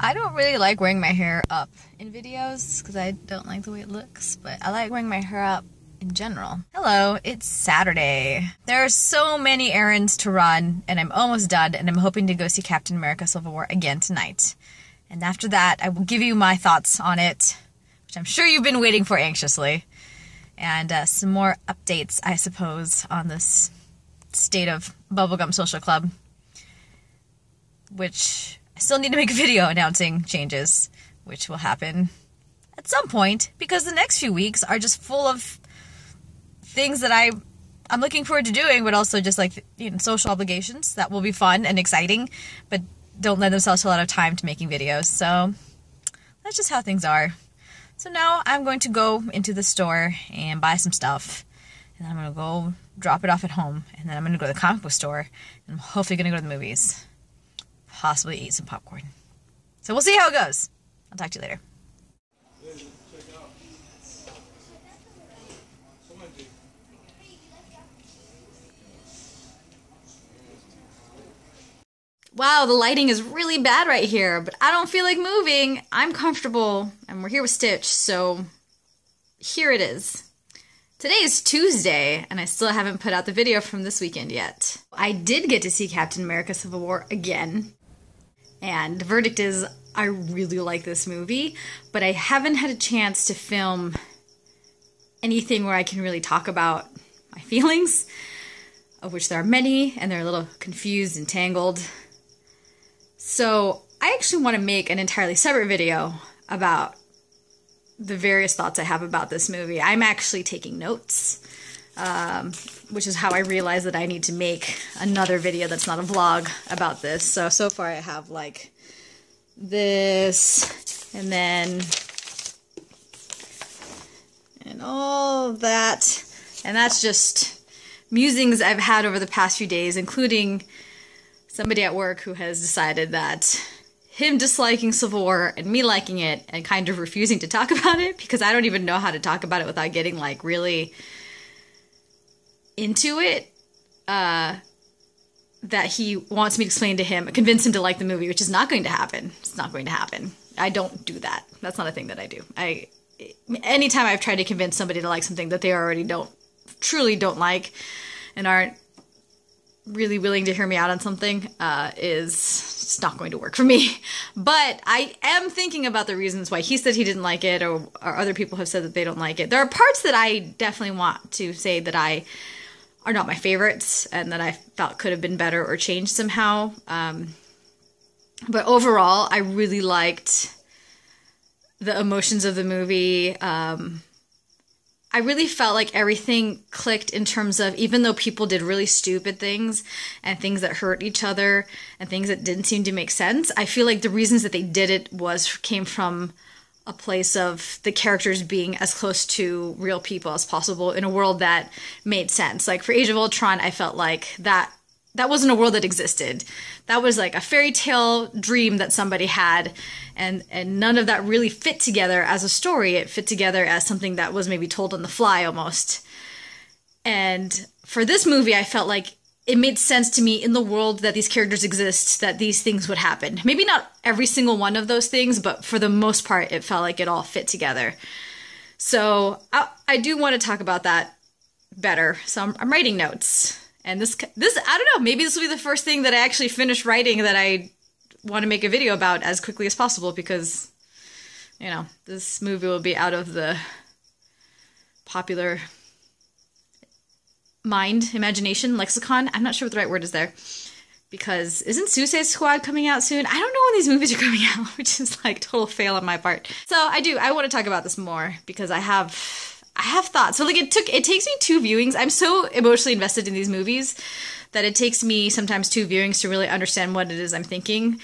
I don't really like wearing my hair up in videos because I don't like the way it looks, but I like wearing my hair up in general. Hello, it's Saturday. There are so many errands to run, and I'm almost done, and I'm hoping to go see Captain America Civil War again tonight. And after that, I will give you my thoughts on it, which I'm sure you've been waiting for anxiously. And some more updates, I suppose, on this state of Bubblegum Social Club, which I still need to make a video announcing changes, which will happen at some point, because the next few weeks are just full of things that I'm looking forward to doing, but also just like, you know, social obligations that will be fun and exciting, but don't lend themselves to a lot of time to making videos. So that's just how things are. So now I'm going to go into the store and buy some stuff, and then I'm going to go drop it off at home, and then I'm going to go to the comic book store, and I'm hopefully going to go to the movies. Possibly eat some popcorn. So we'll see how it goes. I'll talk to you later. Wow, the lighting is really bad right here, but I don't feel like moving. I'm comfortable, and we're here with Stitch, so here it is. Today is Tuesday, and I still haven't put out the video from this weekend yet. I did get to see Captain America Civil War again, and the verdict is I really like this movie, but I haven't had a chance to film anything where I can really talk about my feelings, of which there are many, and they're a little confused and tangled. So I actually want to make an entirely separate video about the various thoughts I have about this movie. I'm actually taking notes, which is how I realized that I need to make another video that's not a vlog about this. So far I have like this, and then, and all that. And that's just musings I've had over the past few days, including somebody at work who has decided that him disliking Civil War and me liking it and kind of refusing to talk about it, because I don't even know how to talk about it without getting like really into it, that he wants me to explain to him, convince him to like the movie, which is not going to happen. It's not going to happen. I don't do that. That's not a thing that I do. Anytime I've tried to convince somebody to like something that they already truly don't like and aren't really willing to hear me out on something, is just not going to work for me. But I am thinking about the reasons why he said he didn't like it, or other people have said that they don't like it. There are parts that I definitely want to say that are not my favorites and that I felt could have been better or changed somehow. But overall, I really liked the emotions of the movie. I really felt like everything clicked in terms of, even though people did really stupid things and things that hurt each other and things that didn't seem to make sense, I feel like the reasons that they did it came from a place of the characters being as close to real people as possible in a world that made sense. Like for Age of Ultron, I felt like that wasn't a world that existed. That was like a fairy tale dream that somebody had, and none of that really fit together as a story. It fit together as something that was maybe told on the fly almost. And for this movie, I felt like it made sense to me in the world that these characters exist, that these things would happen. Maybe not every single one of those things, but for the most part, it felt like it all fit together. So I do want to talk about that better. So I'm writing notes. And this, I don't know, maybe this will be the first thing that I actually finish writing that I want to make a video about as quickly as possible, because, you know, this movie will be out of the popular imagination, lexicon. I'm not sure what the right word is there, because isn't Suicide Squad coming out soon? I don't know when these movies are coming out, which is like total fail on my part. So I want to talk about this more, because I have thoughts. So like it takes me 2 viewings. I'm so emotionally invested in these movies that it takes me sometimes 2 viewings to really understand what it is I'm thinking,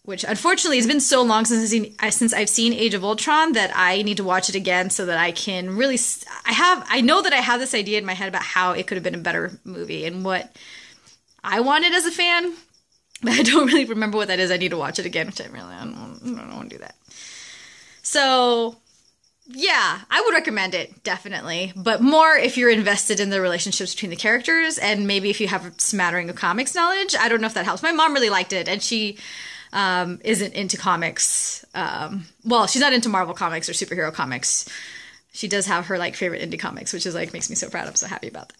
which unfortunately has been so long since I've seen Age of Ultron that I need to watch it again so that I can really, I know that I have this idea in my head about how it could have been a better movie and what I wanted as a fan, but I don't really remember what that is. I need to watch it again, which I don't want to do that. So yeah, I would recommend it, definitely. But more if you're invested in the relationships between the characters, and maybe if you have a smattering of comics knowledge. I don't know if that helps. My mom really liked it, and she isn't into comics. Well, she's not into Marvel comics or superhero comics. She does have her like favorite indie comics, which is like makes me so proud. I'm so happy about that.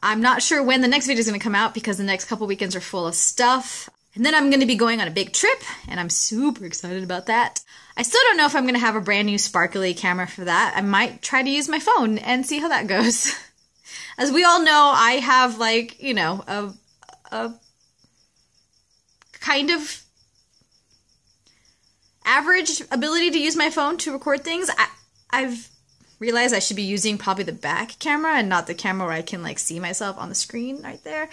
I'm not sure when the next video is going to come out because the next couple weekends are full of stuff. And then I'm going to be going on a big trip, and I'm super excited about that. I still don't know if I'm going to have a brand new sparkly camera for that. I might try to use my phone and see how that goes. As we all know, I have like, you know, a kind of average ability to use my phone to record things. I've realized I should be using probably the back camera and not the camera where I can like see myself on the screen right there.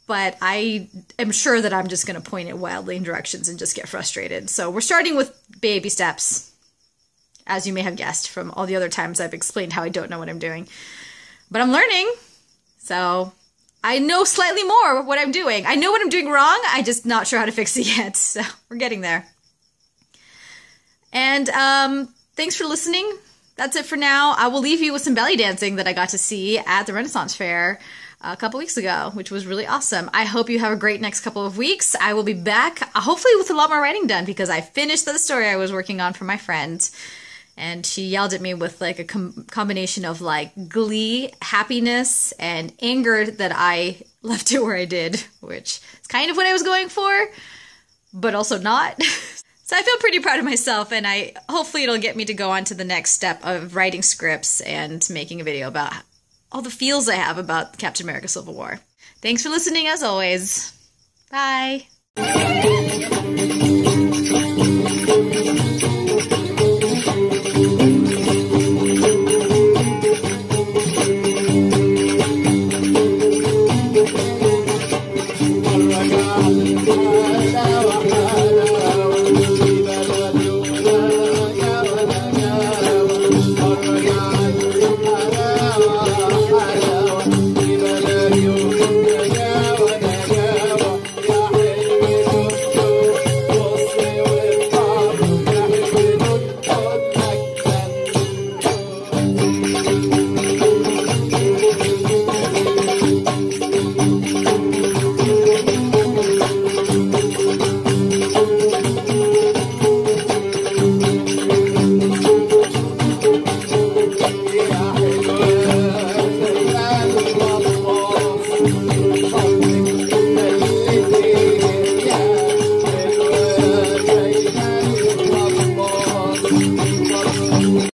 But I am sure that I'm just going to point it wildly in directions and just get frustrated. So we're starting with baby steps, as you may have guessed from all the other times I've explained how I don't know what I'm doing. But I'm learning, so I know slightly more of what I'm doing. I know what I'm doing wrong, I'm just not sure how to fix it yet. So we're getting there. And thanks for listening. That's it for now. I will leave you with some belly dancing that I got to see at the Renaissance Fair a couple weeks ago, which was really awesome. I hope you have a great next couple of weeks. I will be back, hopefully with a lot more writing done, because I finished the story I was working on for my friend, and she yelled at me with like a combination of like glee, happiness, and anger that I left it where I did, which is kind of what I was going for, but also not. So I feel pretty proud of myself, and hopefully it'll get me to go on to the next step of writing scripts and making a video about all the feels I have about Captain America Civil War. Thanks for listening as always. Bye.